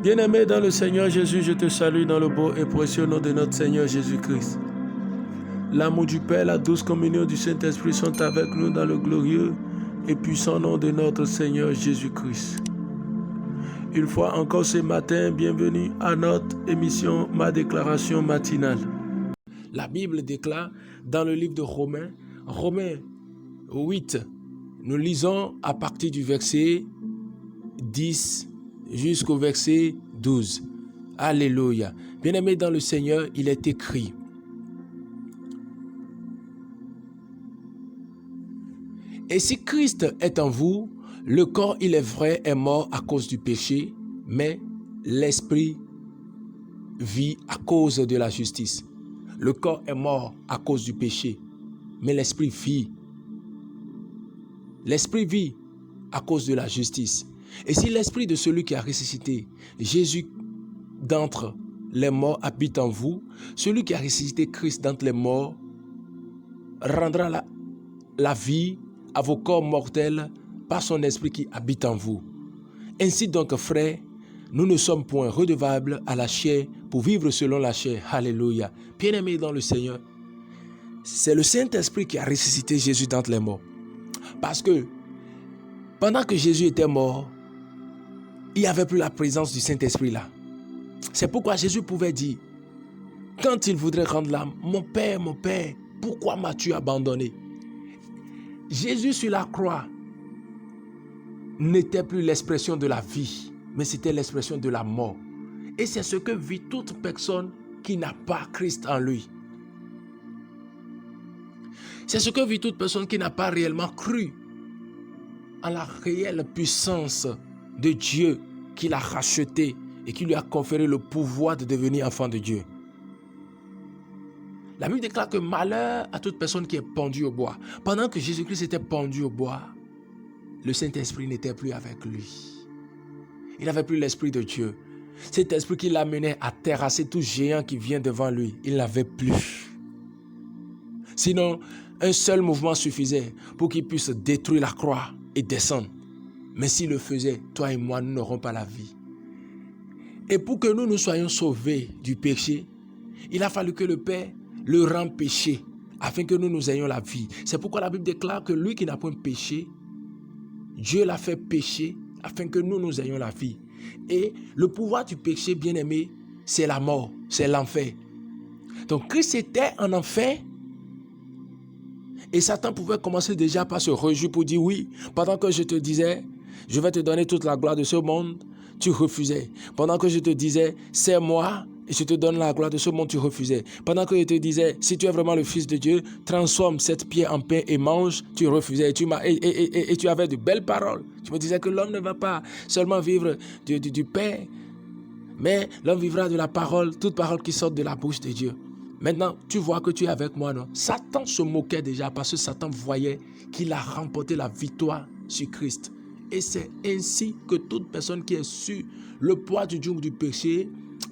Bien-aimé dans le Seigneur Jésus, je te salue dans le beau et précieux nom de notre Seigneur Jésus-Christ. L'amour du Père, la douce communion du Saint-Esprit sont avec nous dans le glorieux et puissant nom de notre Seigneur Jésus-Christ. Une fois encore ce matin, bienvenue à notre émission Ma déclaration matinale. La Bible déclare dans le livre de Romains 8, nous lisons à partir du verset 10 jusqu'au verset 12. Alléluia. Bien-aimé dans le Seigneur, il est écrit: et si Christ est en vous, le corps, il est vrai, est mort à cause du péché, mais l'esprit vit à cause de la justice. Le corps est mort à cause du péché, mais l'esprit vit. L'esprit vit à cause de la justice. Et si l'esprit de celui qui a ressuscité Jésus d'entre les morts habite en vous, celui qui a ressuscité Christ d'entre les morts rendra la vie à vos corps mortels par son esprit qui habite en vous. Ainsi donc, frères, nous ne sommes point redevables à la chair pour vivre selon la chair. Alléluia. Bien-aimés dans le Seigneur, c'est le Saint-Esprit qui a ressuscité Jésus d'entre les morts. Parce que pendant que Jésus était mort, il n'y avait plus la présence du Saint-Esprit là. C'est pourquoi Jésus pouvait dire, quand il voudrait rendre l'âme, mon Père, pourquoi m'as-tu abandonné? Jésus sur la croix n'était plus l'expression de la vie, mais c'était l'expression de la mort. Et c'est ce que vit toute personne qui n'a pas Christ en lui. C'est ce que vit toute personne qui n'a pas réellement cru en la réelle puissance de Dieu qui l'a racheté et qui lui a conféré le pouvoir de devenir enfant de Dieu. La Bible déclare que malheur à toute personne qui est pendue au bois. Pendant que Jésus-Christ était pendu au bois, le Saint-Esprit n'était plus avec lui. Il n'avait plus l'Esprit de Dieu. Cet esprit qui l'amenait à terrasser tout géant qui vient devant lui, il n'avait plus. Sinon, un seul mouvement suffisait pour qu'il puisse détruire la croix et descendre. Mais s'il le faisait, toi et moi, nous n'aurons pas la vie. Et pour que nous soyons sauvés du péché, il a fallu que le Père le rende péché, afin que nous ayons la vie. C'est pourquoi la Bible déclare que lui qui n'a point péché, Dieu l'a fait pécher, afin que nous ayons la vie. Et le pouvoir du péché, bien-aimé, c'est la mort, c'est l'enfer. Donc Christ était en enfer, et Satan pouvait commencer déjà par se réjouir pour dire oui, pendant que je te disais, je vais te donner toute la gloire de ce monde, tu refusais. Pendant que je te disais, c'est moi, et je te donne la gloire de ce monde, tu refusais. Pendant que je te disais, si tu es vraiment le Fils de Dieu, transforme cette pierre en pain et mange, tu refusais. Et tu avais de belles paroles. Tu me disais que l'homme ne va pas seulement vivre du pain, mais l'homme vivra de la parole, toute parole qui sort de la bouche de Dieu. Maintenant, tu vois que tu es avec moi, non? Satan se moquait déjà parce que Satan voyait qu'il a remporté la victoire sur Christ. Et c'est ainsi que toute personne qui est sur le poids du joug du péché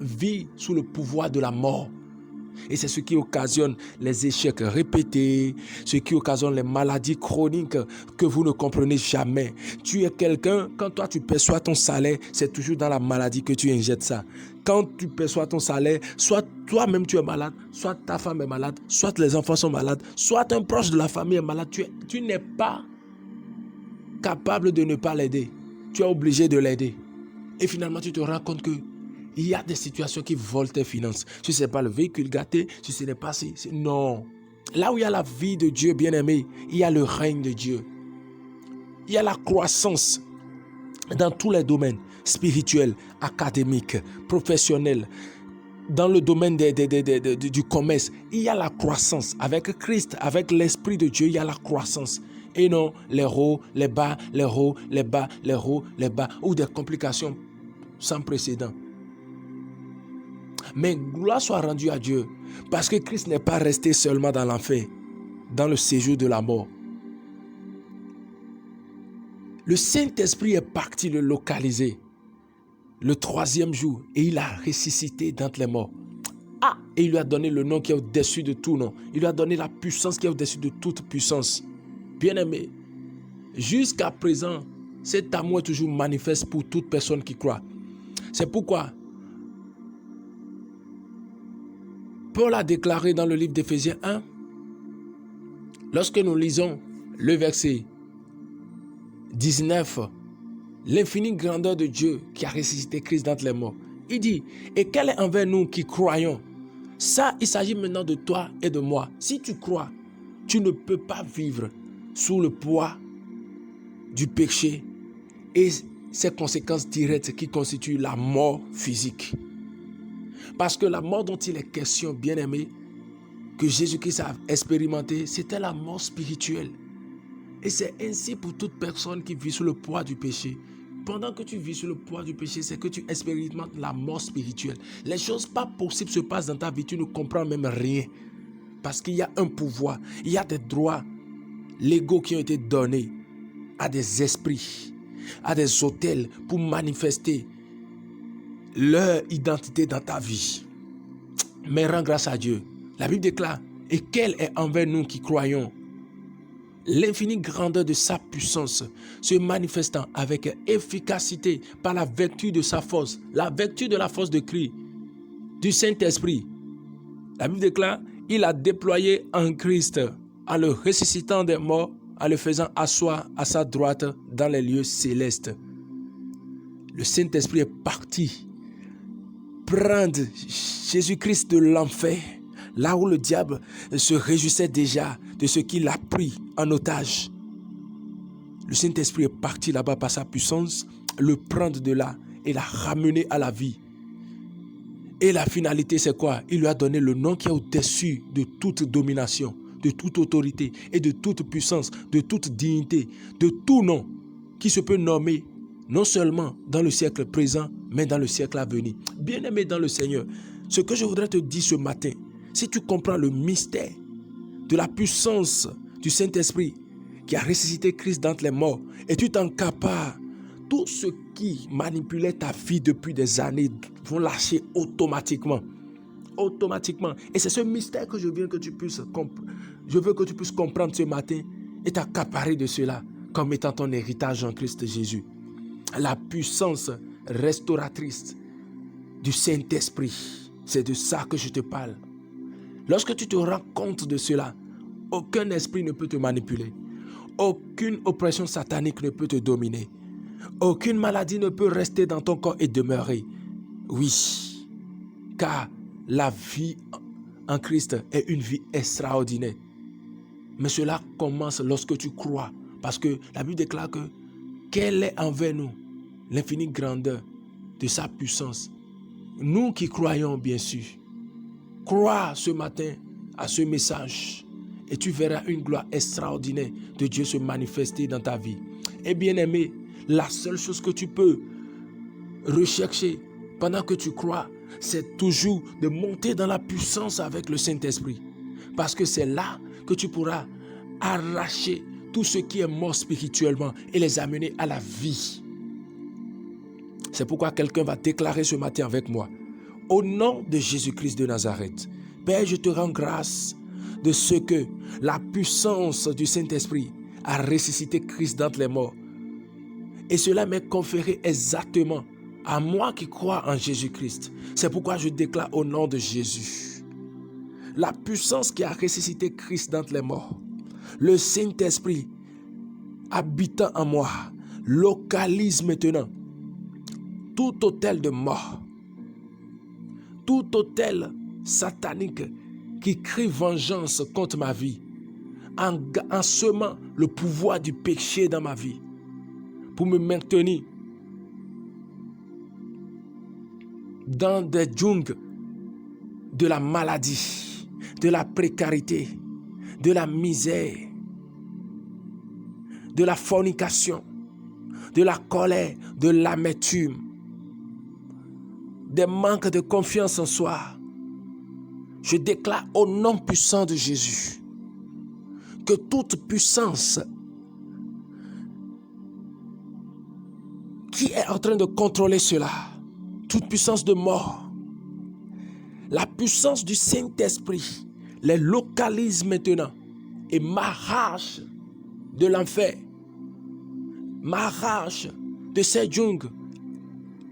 vit sous le pouvoir de la mort. Et c'est ce qui occasionne les échecs répétés, ce qui occasionne les maladies chroniques que vous ne comprenez jamais. Tu es quelqu'un, quand toi tu perçois ton salaire, c'est toujours dans la maladie que tu injectes ça. Quand tu perçois ton salaire, soit toi-même tu es malade, soit ta femme est malade, soit les enfants sont malades, soit un proche de la famille est malade. Tu n'es pas capable de ne pas l'aider. Tu es obligé de l'aider. Et finalement, tu te rends compte que il y a des situations qui volent tes finances. Si ce n'est pas le véhicule gâté, si ce n'est pas si... Non. Là où il y a la vie de Dieu, bien-aimé, il y a le règne de Dieu. Il y a la croissance dans tous les domaines, spirituels, académiques, professionnels, dans le domaine du commerce. Il y a la croissance. Avec Christ, avec l'Esprit de Dieu, il y a la croissance. Et non les hauts, les bas, les hauts, les bas, les hauts, les bas, ou des complications sans précédent. Mais gloire soit rendue à Dieu, parce que Christ n'est pas resté seulement dans l'enfer, dans le séjour de la mort. Le Saint-Esprit est parti le localiser le 3e jour et il a ressuscité d'entre les morts. Et il lui a donné le nom qui est au-dessus de tout nom. Il lui a donné la puissance qui est au-dessus de toute puissance. Bien-aimé, jusqu'à présent, cet amour est toujours manifeste pour toute personne qui croit. C'est pourquoi Paul a déclaré dans le livre d'Éphésiens 1, lorsque nous lisons le verset 19, l'infinie grandeur de Dieu qui a ressuscité Christ d'entre les morts. Il dit, et quel est envers nous qui croyons? Ça, il s'agit maintenant de toi et de moi. Si tu crois, tu ne peux pas vivre sous le poids du péché et ses conséquences directes qui constituent la mort physique. Parce que la mort dont il est question, bien-aimé, que Jésus-Christ a expérimenté, c'était la mort spirituelle. Et c'est ainsi pour toute personne qui vit sous le poids du péché. Pendant que tu vis sous le poids du péché, c'est que tu expérimentes la mort spirituelle. Les choses pas possibles se passent dans ta vie, tu ne comprends même rien. Parce qu'il y a un pouvoir, il y a des droits légaux qui ont été donnés à des esprits, à des autels pour manifester leur identité dans ta vie. Mais rends grâce à Dieu. La Bible déclare, et quel est envers nous qui croyons l'infinie grandeur de sa puissance se manifestant avec efficacité par la vertu de sa force, la vertu de la force de Christ, du Saint-Esprit. La Bible déclare, il a déployé en Christ, en le ressuscitant des morts, en le faisant asseoir à sa droite dans les lieux célestes. Le Saint-Esprit est parti prendre Jésus-Christ de l'enfer, là où le diable se réjouissait déjà de ce qu'il a pris en otage. Le Saint-Esprit est parti là-bas par sa puissance, le prendre de là et l'a ramener à la vie. Et la finalité, c'est quoi? Il lui a donné le nom qui est au-dessus de toute domination, de toute autorité et de toute puissance, de toute dignité, de tout nom qui se peut nommer, non seulement dans le siècle présent, mais dans le siècle à venir. Bien-aimé dans le Seigneur, ce que je voudrais te dire ce matin, si tu comprends le mystère de la puissance du Saint-Esprit qui a ressuscité Christ d'entre les morts, et tu t'encapares, tout ce qui manipulait ta vie depuis des années vont lâcher automatiquement. Automatiquement. Et c'est ce mystère que je veux que tu puisses comprendre ce matin et t'accaparer de cela comme étant ton héritage en Christ Jésus. La puissance restauratrice du Saint-Esprit, c'est de ça que je te parle. Lorsque tu te rends compte de cela, aucun esprit ne peut te manipuler. Aucune oppression satanique ne peut te dominer. Aucune maladie ne peut rester dans ton corps et demeurer. Oui, car la vie en Christ est une vie extraordinaire. Mais cela commence lorsque tu crois. Parce que la Bible déclare que quelle est envers nous l'infinie grandeur de sa puissance. Nous qui croyons, bien sûr, crois ce matin à ce message et tu verras une gloire extraordinaire de Dieu se manifester dans ta vie. Et bien aimé, la seule chose que tu peux rechercher pendant que tu crois, c'est toujours de monter dans la puissance avec le Saint-Esprit. Parce que c'est là que tu pourras arracher tout ce qui est mort spirituellement et les amener à la vie. C'est pourquoi quelqu'un va déclarer ce matin avec moi. Au nom de Jésus-Christ de Nazareth, Père, je te rends grâce de ce que la puissance du Saint-Esprit a ressuscité Christ d'entre les morts. Et cela m'est conféré exactement à moi qui crois en Jésus-Christ. C'est pourquoi je déclare au nom de Jésus. La puissance qui a ressuscité Christ d'entre les morts. Le Saint-Esprit habitant en moi localise maintenant tout autel de mort, tout autel satanique qui crie vengeance contre ma vie, en semant le pouvoir du péché dans ma vie, pour me maintenir dans des djungles de la maladie, de la précarité, de la misère, de la fornication, de la colère, de l'amertume, des manques de confiance en soi. Je déclare au nom puissant de Jésus que toute puissance qui est en train de contrôler cela, toute puissance de mort, la puissance du Saint-Esprit les localise maintenant et m'arrache de l'enfer, m'arrache de ces djungles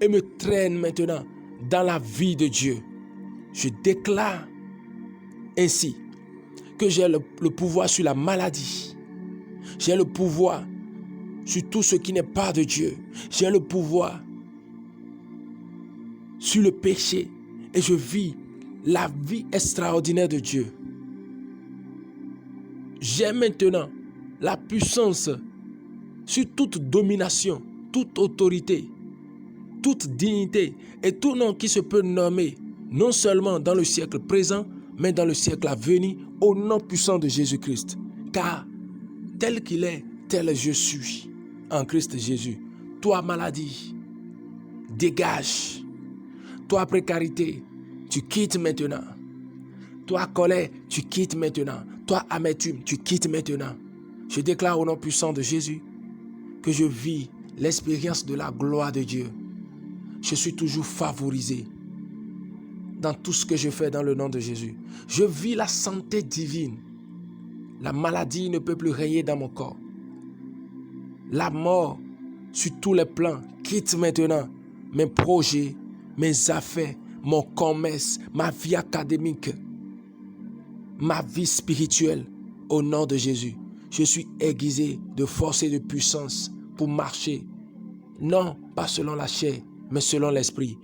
et me traîne maintenant dans la vie de Dieu. Je déclare ainsi que j'ai le pouvoir sur la maladie. J'ai le pouvoir sur tout ce qui n'est pas de Dieu. J'ai le pouvoir sur le péché et je vis la vie extraordinaire de Dieu. J'ai maintenant la puissance sur toute domination, toute autorité, toute dignité et tout nom qui se peut nommer, non seulement dans le siècle présent, mais dans le siècle à venir, au nom puissant de Jésus-Christ. Car tel qu'il est, tel je suis en Christ Jésus. Toi, maladie, dégage. Toi, précarité, tu quittes maintenant. Toi, colère, tu quittes maintenant. Toi, amertume, tu quittes maintenant. Je déclare au nom puissant de Jésus que je vis l'expérience de la gloire de Dieu. Je suis toujours favorisé dans tout ce que je fais dans le nom de Jésus. Je vis la santé divine. La maladie ne peut plus régner dans mon corps. La mort sur tous les plans quitte maintenant mes projets, mes affaires, mon commerce, ma vie académique, ma vie spirituelle. Au nom de Jésus, je suis aiguisé de force et de puissance pour marcher, non pas selon la chair, mais selon l'esprit.